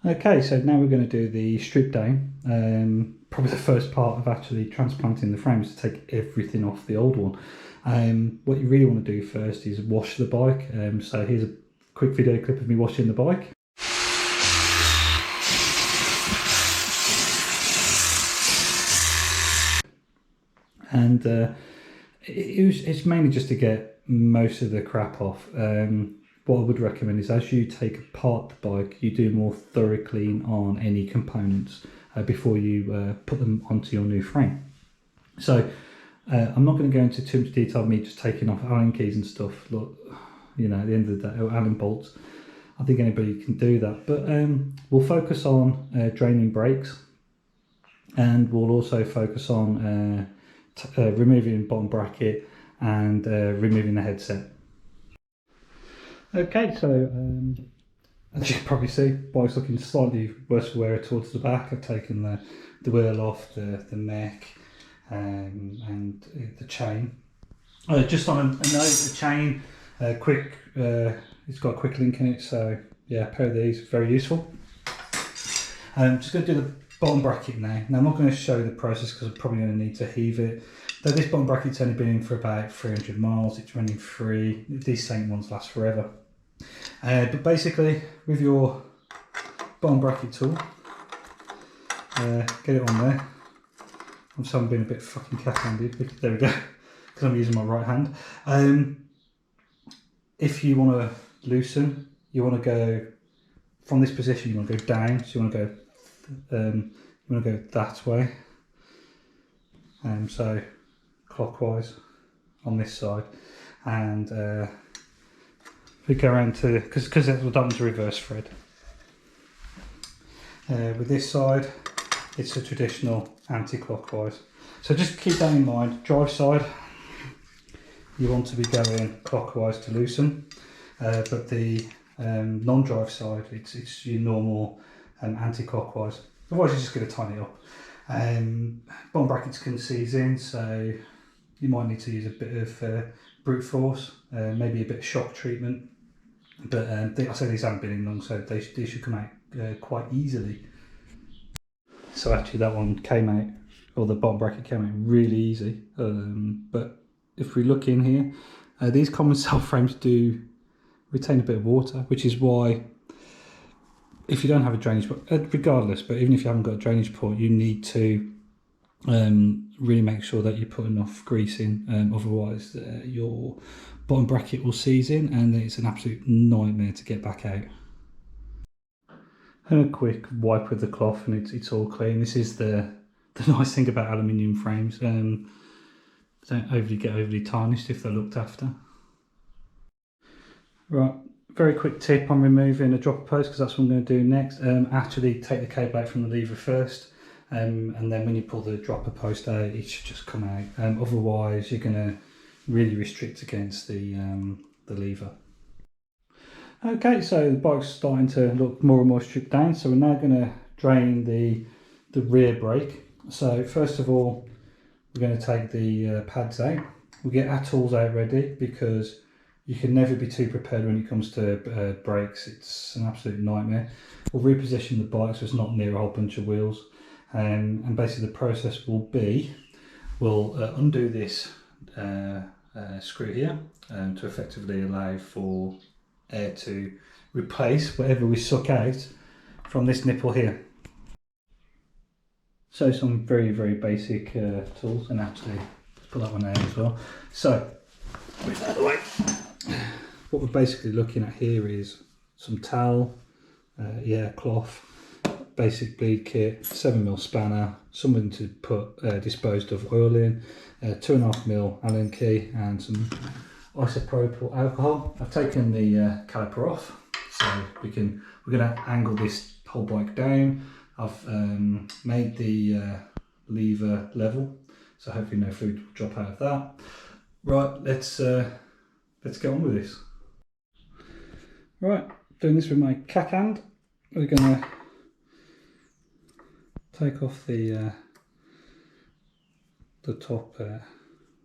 Okay, so now we're going to do the strip down. Probably the first part of actually transplanting the frame is to take everything off the old one. What you really want to do first is wash the bike. So here's a quick video clip of me washing the bike. And it's mainly just to get most of the crap off. What I would recommend is as you take apart the bike, you do a more thorough clean on any components before you put them onto your new frame. So I'm not going to go into too much detail of me just taking off Allen keys and stuff. Look, you know, at the end of the day, Allen bolts. I think anybody can do that, but we'll focus on draining brakes, and we'll also focus on removing the bottom bracket and removing the headset. Okay, so as you can probably see, bike's looking slightly worse for wear towards the back. I've taken the wheel off, the neck, and the chain. Just on a note, the chain, it's got a quick link in it, so yeah, a pair of these, very useful. I'm just going to do the bottom bracket now. Now I'm not going to show the process because I'm probably going to need to heave it. Though this bottom bracket's only been in for about 300 miles, it's running free. These same ones last forever. But basically, with your bottom bracket tool, get it on there. I'm sorry I'm being a bit fucking cat-handed. There we go, because I'm using my right hand. If you want to loosen, you want to go from this position. You want to go down, so you want to go that way. So clockwise on this side, and we go around to because we're done to reverse thread. With this side, it's a traditional anti-clockwise. So just keep that in mind. Drive side, you want to be going clockwise to loosen, but the non-drive side, it's your normal anti-clockwise. Otherwise, you're just going to tighten it up. Bottom brackets can seize in, so you might need to use a bit of brute force, maybe a bit of shock treatment. But I say these haven't been in long, so they should come out quite easily. So actually that one came out, or the bottom bracket came out really easy. But if we look in here, these Commencal frames do retain a bit of water, which is why if you don't have a drainage port, regardless, but even if you haven't got a drainage port, you need to really make sure that you put enough grease in, otherwise your bottom bracket will seize in and it's an absolute nightmare to get back out. And a quick wipe with the cloth and it's all clean. This is the nice thing about aluminium frames. Don't get overly tarnished if they're looked after. Right, very quick tip on removing a dropper post, because that's what I'm going to do next. Actually take the cable out from the lever first, and then when you pull the dropper post out, it should just come out. Otherwise you're going to really restrict against the lever. Okay, so the bike's starting to look more and more stripped down, so we're now going to drain the rear brake. So first of all, we're going to take the pads out. We'll get our tools out ready, because you can never be too prepared when it comes to brakes. It's an absolute nightmare. We'll reposition the bike so it's not near a whole bunch of wheels, and basically the process will be, we'll undo this screw here to effectively allow for air to replace whatever we suck out from this nipple here. So some very, very basic tools, and actually let's put that one out as well. So move that away. What we're basically looking at here is some towel, cloth, basic bleed kit, 7mm spanner, something to put disposed of oil in, 2.5mm Allen key, and some isopropyl alcohol. I've taken the caliper off, so we're going to angle this whole bike down. I've made the lever level, so hopefully no fluid will drop out of that. Right, let's get on with this. Right, doing this with my cack hand. We're going to take off the top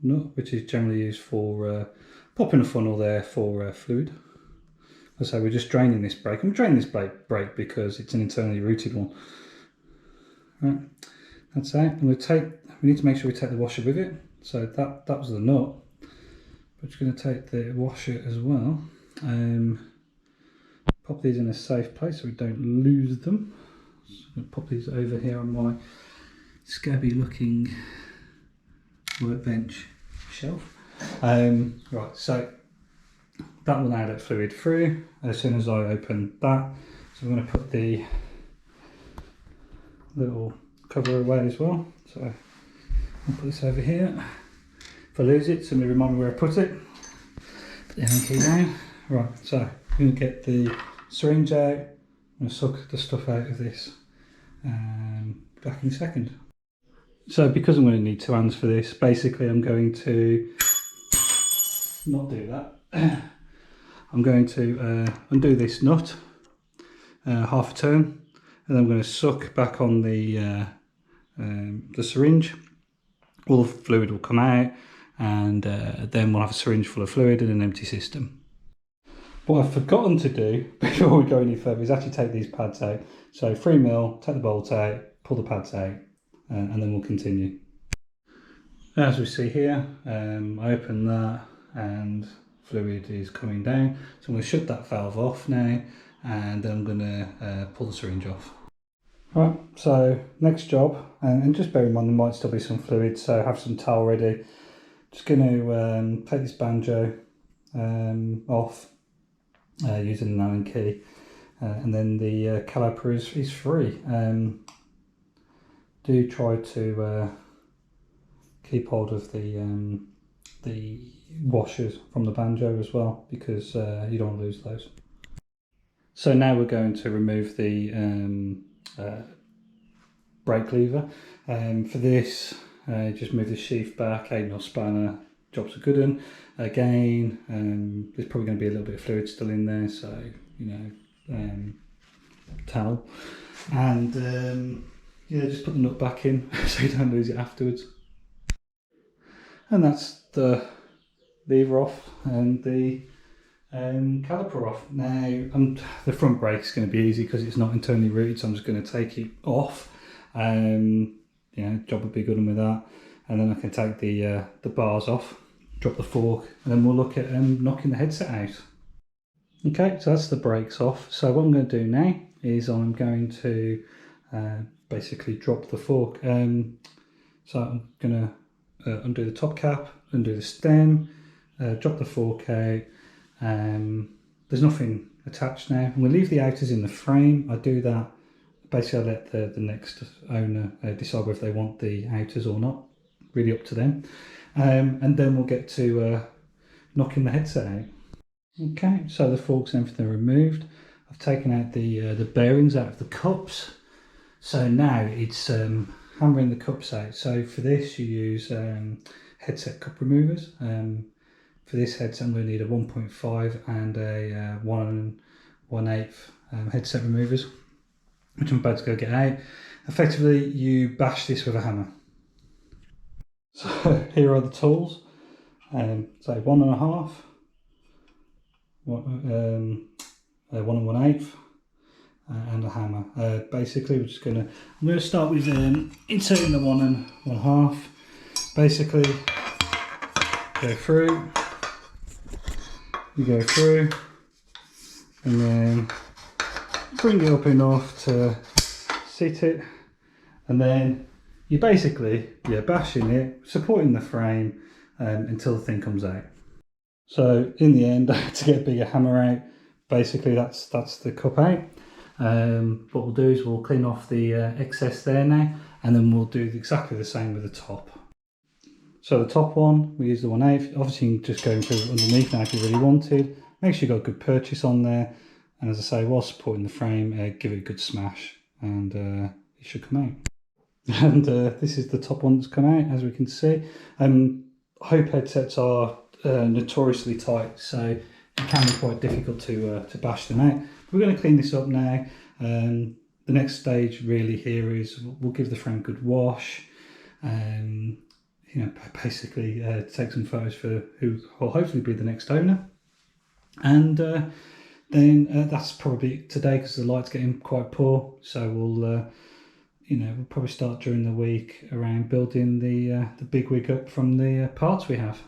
nut, which is generally used for popping a funnel there for fluid. So we're just draining this brake. I'm draining this brake because it's an internally routed one. Right, that's it. And we need to make sure we take the washer with it. So that was the nut. We're just going to take the washer as well. Pop these in a safe place so we don't lose them. So I'm going to pop these over here on my scabby looking workbench shelf. Right, so that will now let fluid through as soon as I open that. So I'm going to put the little cover away as well. So I'll put this over here. If I lose it, somebody remind me where I put it. Put the Allen key down. Right, so I'm going to get the syringe out. I'm going to suck the stuff out of this. Back in a second. So because I'm going to need 2 hands for this, basically I'm going to not do that. I'm going to undo this nut, half a turn, and then I'm going to suck back on the syringe. All the fluid will come out, and then we'll have a syringe full of fluid and an empty system. What I've forgotten to do before we go any further is actually take these pads out. So 3mm, take the bolt out, pull the pads out, and then we'll continue. As we see here, I open that and fluid is coming down. So I'm going to shut that valve off now, and then I'm going to pull the syringe off. Right, so next job, and just bear in mind there might still be some fluid, so have some towel ready. Just going to take this banjo off using an Allen key, and then the caliper is free. Do try to keep hold of the washers from the banjo as well, because you don't want to lose those. So now we're going to remove the brake lever. For this, just move the sheath back, 8mm spanner, job's a good one. Again, there's probably going to be a little bit of fluid still in there, so towel. And yeah, just put the nut back in so you don't lose it afterwards. And that's the lever off and the caliper off. Now the front brake's going to be easy because it's not internally routed, so I'm just going to take it off. Job would be good with that, and then I can take the bars off, drop the fork, and then we'll look at knocking the headset out. Okay, so that's the brakes off. So what I'm going to do now is I'm going to basically drop the fork. So I'm going to undo the top cap, undo the stem, drop the fork out. There's nothing attached now. I'm going to leave the outers in the frame. I do that, basically I let the next owner decide whether they want the outers or not, really up to them. And then we'll get to knocking the headset out. Okay, so the forks and everything are removed. I've taken out the bearings out of the cups. So now it's hammering the cups out. So for this you use headset cup removers. For this headset I'm going to need a 1.5 and a 1 1/8 headset removers, which I'm about to go get out. Effectively you bash this with a hammer. So here are the tools. So 1.5, 1 1/8 and a hammer. Basically I'm going to start with inserting the 1 1/2. Basically go through, you go through, and then bring it up enough to sit it, and then you're bashing it, supporting the frame until the thing comes out. So in the end I had to get a bigger hammer out. Basically that's the cup out. What we'll do is we'll clean off the excess there now, and then we'll do exactly the same with the top. So the top one, we use the 1/8. Obviously you can just go through underneath now if you really wanted. Make sure you've got a good purchase on there, and as I say, while supporting the frame, give it a good smash, and it should come out. And this is the top one that's come out, as we can see. Hope headsets are notoriously tight, so it can be quite difficult to bash them out. We're going to clean this up now. The next stage really here is we'll give the frame a good wash. Basically take some photos for who will hopefully be the next owner, and then that's probably today because the light's getting quite poor. So we'll we'll probably start during the week around building the big wig up from the parts we have.